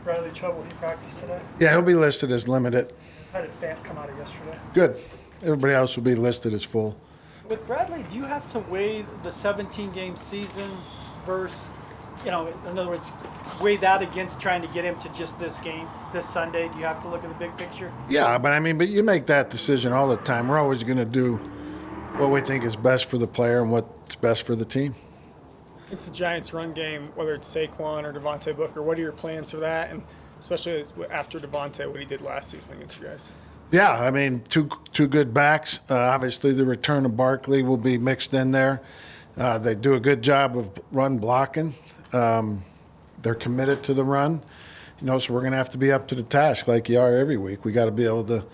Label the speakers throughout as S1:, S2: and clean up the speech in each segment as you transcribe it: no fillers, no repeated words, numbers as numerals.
S1: Bradley Chubb, will he practice today?
S2: Yeah, he'll be listed as limited.
S1: How did Fant come out of yesterday?
S2: Good. Everybody else will be listed as full.
S1: With Bradley, do you have to weigh the 17-game season versus, in other words, weigh that against trying to get him to just this game, this Sunday? Do you have to look at the big picture?
S2: Yeah, but you make that decision all the time. We're always going to do what we think is best for the player and what's best for the team.
S3: It's the Giants' run game, whether it's Saquon or Devontae Booker. What are your plans for that? And especially after Devontae, what he did last season against you guys.
S2: Yeah, two good backs. Obviously, the return of Barkley will be mixed in there. They do a good job of run blocking. They're committed to the run. So we're going to have to be up to the task like you are every week. We got to be able to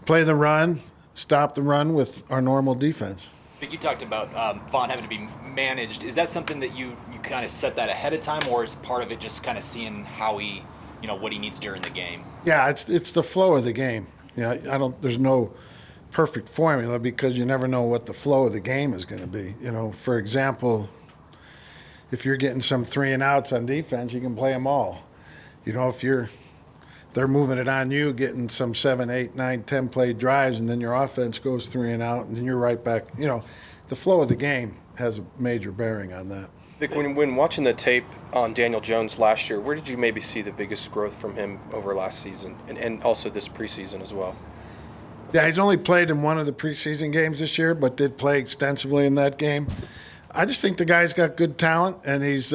S2: play the run, stop the run with our normal defense.
S4: Vic, you talked about Vaughn having to be managed. Is that something that you kind of set that ahead of time, or is part of it just kind of seeing how he, what he needs during the game?
S2: Yeah, it's the flow of the game. There's no perfect formula because you never know what the flow of the game is going to be. For example, if you're getting some 3 and outs on defense, you can play them all. If they're moving it on you, getting some 7, 8, 9, 10 play drives, and then your offense goes 3 and out, and then you're right back. The flow of the game has a major bearing on that.
S5: Vic, when watching the tape on Daniel Jones last year, where did you maybe see the biggest growth from him over last season and also this preseason as well?
S2: Yeah, he's only played in one of the preseason games this year, but did play extensively in that game. I just think the guy's got good talent, and he's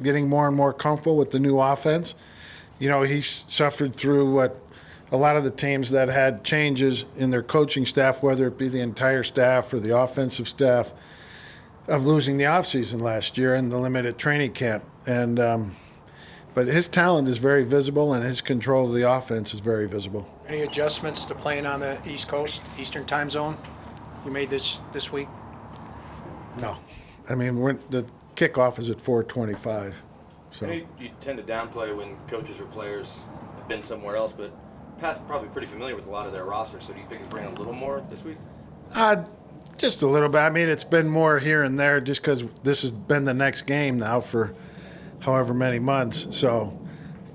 S2: getting more and more comfortable with the new offense. He's suffered through what a lot of the teams that had changes in their coaching staff, whether it be the entire staff or the offensive staff, of losing the offseason last year in the limited training camp. But his talent is very visible, and his control of the offense is very visible.
S6: Any adjustments to playing on the East Coast, Eastern time zone you made this week?
S2: No. The kickoff is at 4:25. So
S7: You tend to downplay when coaches or players have been somewhere else, but Pat's probably pretty familiar with a lot of their rosters, so do you think he's bringing a little more this week?
S2: Just a little bit. It's been more here and there just because this has been the next game now for however many months. So,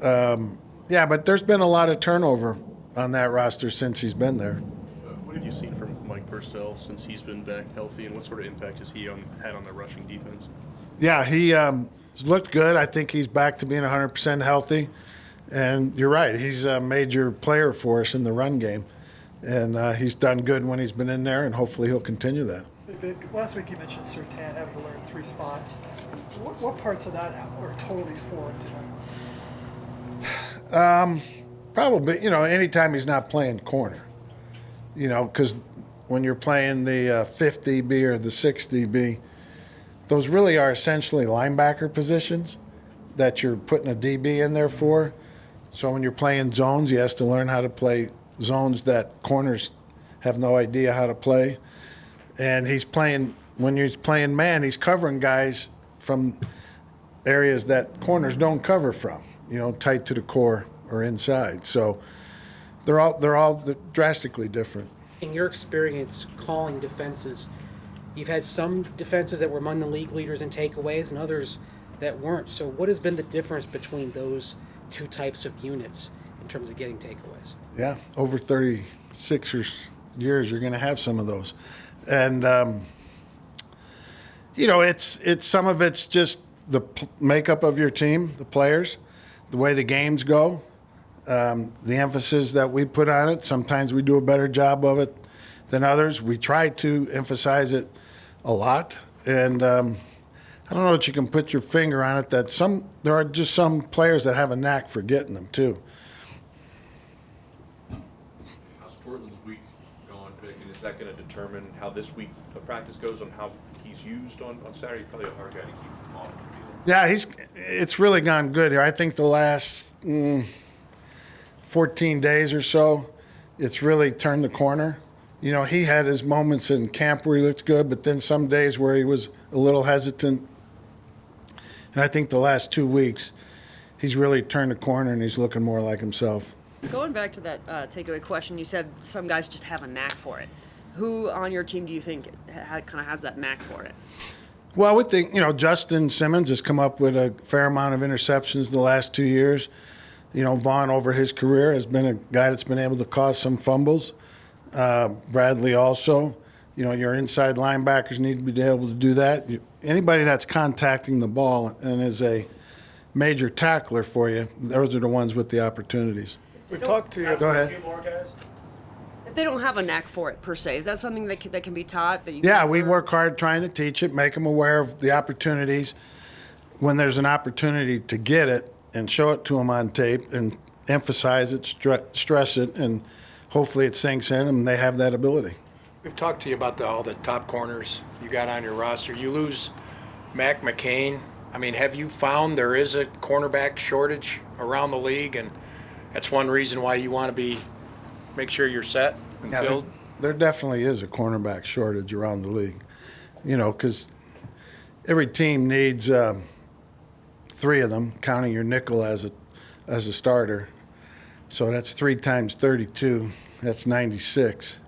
S2: but there's been a lot of turnover on that roster since he's been there.
S8: What have you seen from Mike Purcell since he's been back healthy, and what sort of impact has he had on the rushing defense?
S2: Yeah, he looked good. I think he's back to being 100% healthy. And you're right, he's a major player for us in the run game. And he's done good when he's been in there, and hopefully he'll continue that.
S1: Last week you mentioned Surtain having to learn 3 spots. What parts of that are totally foreign to him?
S2: Probably, anytime he's not playing corner. Because when you're playing the 5th DB or the 6th DB, those really are essentially linebacker positions that you're putting a DB in there for. So when you're playing zones, he has to learn how to play zones that corners have no idea how to play. And when he's playing man, he's covering guys from areas that corners don't cover from, tight to the core or inside. So they're all drastically different.
S9: In your experience calling defenses, you've had some defenses that were among the league leaders in takeaways and others that weren't. So what has been the difference between those two types of units in terms of getting takeaways?
S2: Yeah, over 36 years, you're going to have some of those. And, it's some of it's just the makeup of your team, the players, the way the games go, the emphasis that we put on it. Sometimes we do a better job of it than others. We try to emphasize it a lot. And I don't know that you can put your finger on it, there are just some players that have a knack for getting them, too.
S7: Portland's week gone, Vic, and is that going to determine how this week of practice goes on how he's used on Saturday? Probably a hard guy to keep off the field.
S2: Yeah, it's really gone good here. I think the last 14 days or so, it's really turned the corner. He had his moments in camp where he looked good, but then some days where he was a little hesitant. And I think the last 2 weeks, he's really turned the corner and he's looking more like himself.
S10: Going back to that takeaway question, you said some guys just have a knack for it. Who on your team do you think kind of has that knack for it?
S2: Well, I would think, Justin Simmons has come up with a fair amount of interceptions the last 2 years. You know, Vaughn over his career has been a guy that's been able to cause some fumbles. Bradley also. You know, your inside linebackers need to be able to do that. Anybody that's contacting the ball and is a major tackler for you, those are the ones with the opportunities.
S3: We've talked to you.
S2: Go ahead.
S10: If they don't have a knack for it per se, is that something that can be taught? That you
S2: Yeah,
S10: can
S2: we
S10: learn?
S2: work hard trying to teach it, make them aware of the opportunities. When there's an opportunity to get it and show it to them on tape and emphasize it, stress it, and hopefully it sinks in and they have that ability.
S6: We've talked to you about all the top corners you got on your roster. You lose Mac McCain. I mean, have you found there is a cornerback shortage around the league, and that's one reason why you want to make sure you're set and filled?
S2: There definitely is a cornerback shortage around the league, you know, because every team needs 3 of them, counting your nickel as a starter. So that's 3 times 32. That's 96.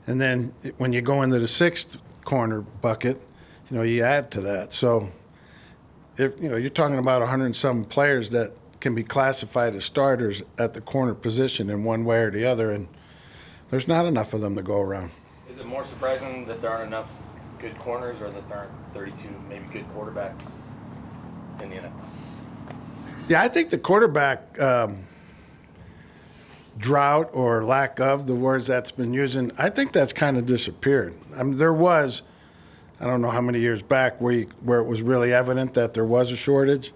S2: And then when you go into the 6th corner bucket, you know, you add to that. So if you know, you're talking about 100 and some players that can be classified as starters at the corner position in one way or the other, and there's not enough of them to go around.
S11: Is it more surprising that there aren't enough good corners, or that there aren't 32 maybe good quarterbacks in the NFL?
S2: Yeah, I think the quarterback drought or lack of, the words that's been using, I think that's kind of disappeared. I mean, there was, I don't know how many years back where it was really evident that there was a shortage.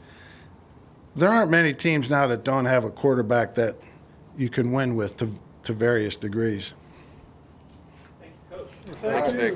S2: There aren't many teams now that don't have a quarterback that you can win with to various degrees.
S5: Thanks, Vic.